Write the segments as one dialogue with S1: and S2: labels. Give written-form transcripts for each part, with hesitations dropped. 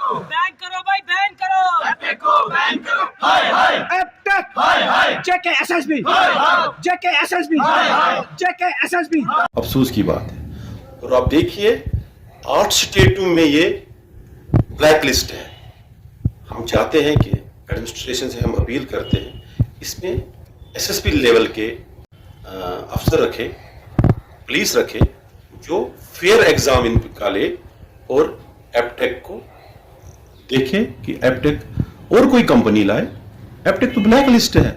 S1: Ban करो भाई, ban करो।
S2: एपटेक को बैन करो। हाय हाय
S3: एपटेक
S2: हाय हाय
S3: JK SSB JK SSB JK SSB.
S4: अफसोस की बात है। और आप देखिए 8 स्टेटों में ये ब्लैक लिस्ट है। हम चाहते हैं कि एडमिनिस्ट्रेशन से हम अपील करते हैं इसमें एसएसपी लेवल के अफसर रखे, पुलिस रखे जो फेयर एग्जाम इनका ले और एपटेक को देखे कि एपटेक और कोई कंपनी लाए। एपटेक तो ब्लैक लिस्ट है,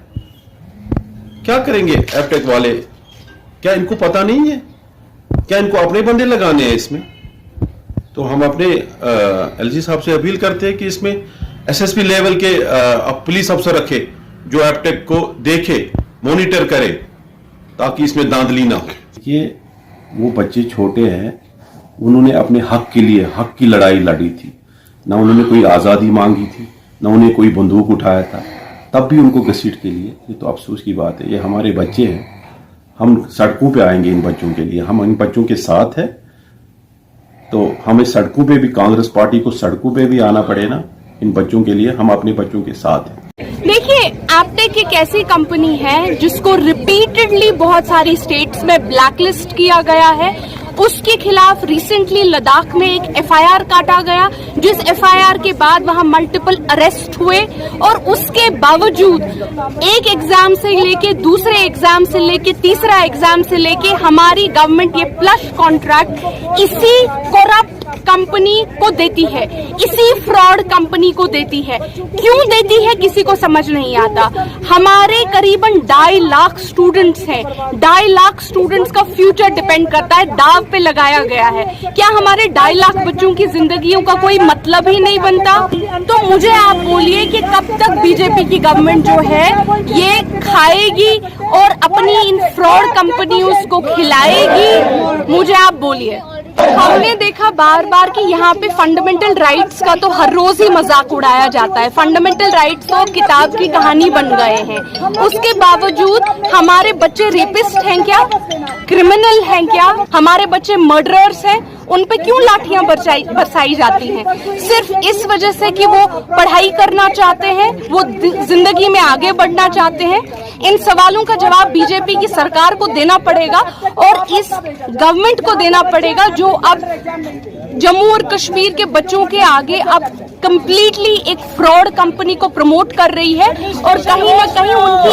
S4: क्या करेंगे एपटेक वाले? क्या इनको पता नहीं है? क्या इनको अपने बंदे लगाने हैं इसमें? तो हम अपने एलजी साहब से अपील करते हैं कि इसमें एसएसपी लेवल के पुलिस अफसर रखे जो एपटेक को देखे, मॉनिटर करे, ताकि इसमें धांधली ना हो।
S5: ये वो बच्चे छोटे हैं, उन्होंने अपने हक के लिए हक की लड़ाई लड़ी थी। ना उन्होंने कोई आज़ादी मांगी थी, ना उन्हें कोई बंदूक उठाया था, तब भी उनको घसीट के लिए। ये तो अफसोस की बात है। ये हमारे बच्चे हैं, हम सड़कों पे आएंगे इन बच्चों के लिए, हम इन बच्चों के साथ हैं। तो हमें सड़कों पे भी, कांग्रेस पार्टी को सड़कों पे भी आना पड़े ना इन बच्चों के लिए। हम अपने बच्चों के साथ हैं।
S6: देखिए, एपटेक एक ऐसी कंपनी है जिसको रिपीटेडली बहुत सारी स्टेट्स में ब्लैकलिस्ट किया गया है। उसके खिलाफ रिसेंटली लद्दाख में एक एफआईआर काटा गया, जिस एफआईआर के बाद वहां मल्टीपल अरेस्ट हुए और उसके बावजूद एक एग्जाम से लेके दूसरे एग्जाम से लेके तीसरा एग्जाम से लेके हमारी गवर्नमेंट ये प्लस कॉन्ट्रैक्ट इसी करप्ट कंपनी को देती है, इसी फ्रॉड कंपनी को देती है। क्यों देती है किसी को समझ नहीं आता। हमारे करीबन 2.5 लाख स्टूडेंट्स हैं, 2.5 लाख स्टूडेंट्स का फ्यूचर डिपेंड करता है, दाव पे लगाया गया है। क्या हमारे 2.5 लाख बच्चों की जिंदगियों का कोई मतलब ही नहीं बनता? तो मुझे आप बोलिए कि कब तक बीजेपी की गवर्नमेंट जो है ये खाएगी और अपनी इन फ्रॉड कंपनियों को खिलाएगी? मुझे आप बोलिए। हमने देखा बार बार कि यहाँ पे फंडामेंटल राइट्स का तो हर रोज ही मजाक उड़ाया जाता है। फंडामेंटल राइट्स तो किताब की कहानी बन गए हैं। उसके बावजूद हमारे बच्चे रेपिस्ट हैं क्या? क्रिमिनल हैं क्या? हमारे बच्चे मर्डरर्स हैं? उन पे क्यों लाठियां बरसाई जाती हैं? सिर्फ इस वजह से कि वो पढ़ाई करना चाहते हैं, वो जिंदगी में आगे बढ़ना चाहते हैं। इन सवालों का जवाब बीजेपी की सरकार को देना पड़ेगा और इस गवर्नमेंट को देना पड़ेगा जो अब जम्मू और कश्मीर के बच्चों के आगे अब कंप्लीटली एक फ्रॉड कंपनी को प्रमोट कर रही है और कहीं ना कहीं उनकी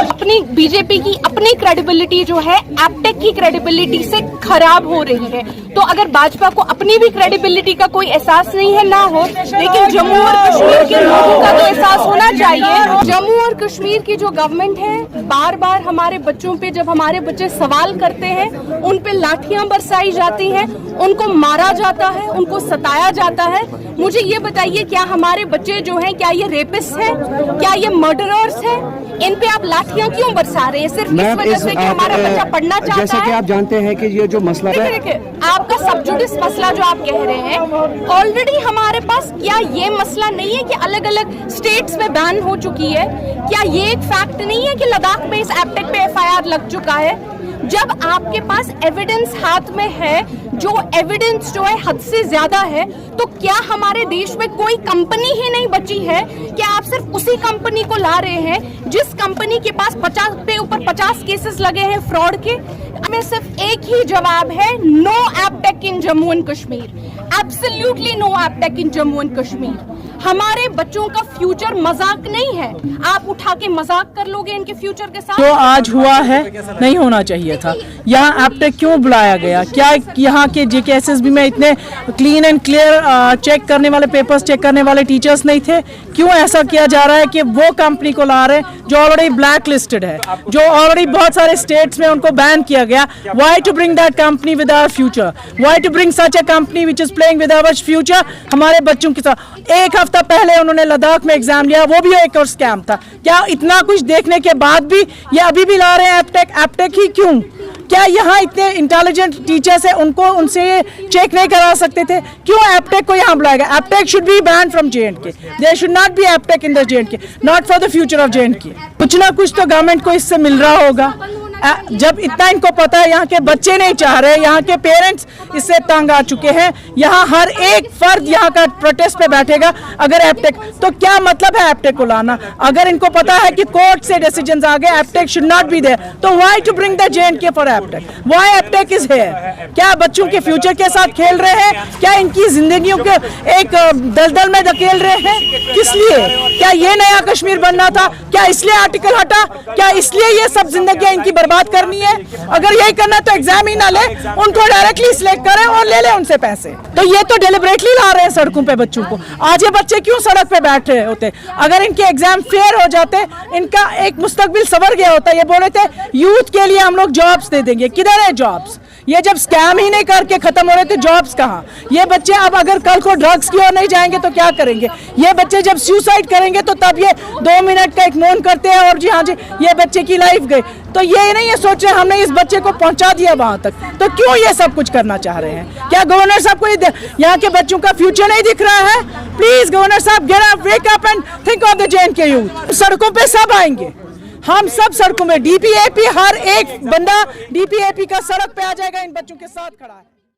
S6: अपनी बीजेपी की अपनी क्रेडिबिलिटी जो है एपटेक की क्रेडिबिलिटी से खराब हो रही है। तो अगर भाजपा को अपनी भी क्रेडिबिलिटी का कोई एहसास नहीं है ना हो, लेकिन जम्मू और कश्मीर के लोगों का तो एहसास होना चाहिए। जम्मू और कश्मीर की जो गवर्नमेंट है बार बार हमारे बच्चों पे, जब हमारे बच्चे सवाल करते हैं, उन पे लाठियां बरसाई जाती हैं, उनको मारा जाता है, उनको सताया जाता है। मुझे ये बताइए, क्या हमारे बच्चे जो हैं क्या ये रेपिस्ट हैं? क्या ये मर्डरर्स हैं? इन पे आप लाठियां क्यों बरसा रहे हैं? सिर्फ इस वजह से कि हमारा बच्चा पढ़ना चाहता है।
S3: जैसे कि आप जानते हैं कि ये जो मसला है,
S6: आपका सबजुडिस मसला जो आप कह रहे हैं, ऑलरेडी हमारे पास क्या ये मसला नहीं है कि अलग अलग स्टेट्स में बैन हो चुकी है? क्या ये एक फैक्ट नहीं है कि लद्दाख में इस एपटेक पे एफआईआर लग चुका है? जब आपके पास एविडेंस हाथ में है, जो एविडेंस जो है हद से ज्यादा है, तो क्या हमारे देश में कोई कंपनी ही नहीं बची है? क्या आप सिर्फ उसी कंपनी को ला रहे हैं जिस कंपनी के पास 50 पे ऊपर 50 केसेस लगे हैं फ्रॉड के? हमें सिर्फ एक ही जवाब है, no Aptech in Jammu and Kashmir, absolutely no Aptech in Jammu and Kashmir. हमारे बच्चों का फ्यूचर मजाक नहीं है। आप उठा के मजाक कर लोगे इनके फ्यूचर के साथ।
S7: जो आज हुआ है नहीं होना चाहिए था। यहाँ एपटेक क्यों बुलाया गया? क्या यहाँ के जेकेएसएसबी में इतने क्लीन एंड क्लियर चेक करने वाले, पेपर्स चेक करने वाले टीचर्स नहीं थे? क्यों ऐसा किया जा रहा है कि वो कंपनी को ला रहे हैं जो ऑलरेडी ब्लैक लिस्टेड है, जो ऑलरेडी बहुत सारे स्टेट्स में उनको बैन किया गया? Why to bring that company with our future? Why to bring such a company which is playing with our future? हमारे बच्चों के साथ एक हफ्ता पहले उन्होंने लद्दाख में एग्जाम लिया, वो भी एक और स्कैम था। क्या इतना कुछ देखने के बाद भी ये अभी भी ला रहे हैं एपटेक? एपटेक ही क्यों? क्या यहाँ इतने इंटेलिजेंट टीचर्स हैं, उनको उनसे चेक नहीं करा सकते थे? क्यों एपटेक को यहाँ बुलाया गया? Aptech should be ban from J&K. There should not be Aptech in the J&K, not for the future of J&K. कुछ ना कुछ तो गवर्नमेंट को इससे मिल रहा होगा। जब इतना इनको पता है, यहाँ के बच्चे नहीं चाह रहे, यहाँ के पेरेंट्स इससे तंग आ चुके हैं, यहाँ हर एक फर्द यहाँ का प्रोटेस्ट पे बैठेगा अगर एप्टेक, तो क्या मतलब है एप्टेक को लाना? अगर इनको पता है कि कोर्ट से डिसीजंस आ गए, Aptech should not be there, तो why to bring the J&K for Aptech? Why Aptech is here? क्या बच्चों के फ्यूचर के साथ खेल रहे हैं? क्या इनकी जिंदगियों के एक दलदल में धकेल रहे हैं? किस लिए? क्या ये नया कश्मीर बनना था? क्या इसलिए आर्टिकल हटा? क्या इसलिए ये सब जिंदगी इनकी बर्बाद करनी है? अगर यही करना तो एग्जाम ही ना ले, उनको डायरेक्टली सिलेक्ट करें और ले उनसे पैसे। तो ये तो डेलिबरेटली ला रहे हैं सड़कों पे बच्चों को। आज ये बच्चे क्यों सड़क पे बैठ रहे होते? अगर इनके एग्जाम फेयर हो जाते, इनका एक मुस्तकबिल सवर गया होता। ये बोले थे यूथ के लिए हम लोग जॉब्स दे देंगे, किधर है जॉब्स? ये जब स्कैम ही नहीं करके खत्म हो रहे थे, जॉब्स कहाँ? ये बच्चे अब अगर कल को ड्रग्स की ओर नहीं जाएंगे तो क्या करेंगे? ये बच्चे जब सुसाइड करेंगे तो तब ये 2 मिनट का एक मौन करते हैं और जी हाँ जी ये बच्चे की लाइफ गई। तो ये नहीं ये सोच रहे हमने इस बच्चे को पहुंचा दिया वहां तक, तो क्यों ये सब कुछ करना चाह रहे हैं? क्या गवर्नर साहब को यहाँ के बच्चों का फ्यूचर नहीं दिख रहा है? प्लीज गवर्नर साहब get up, wake up and think of the J&K youth. सड़कों पे सब आएंगे, हम सब सड़कों में, DPAP हर एक बंदा DPAP का सड़क पे आ जाएगा, इन बच्चों के साथ खड़ा है।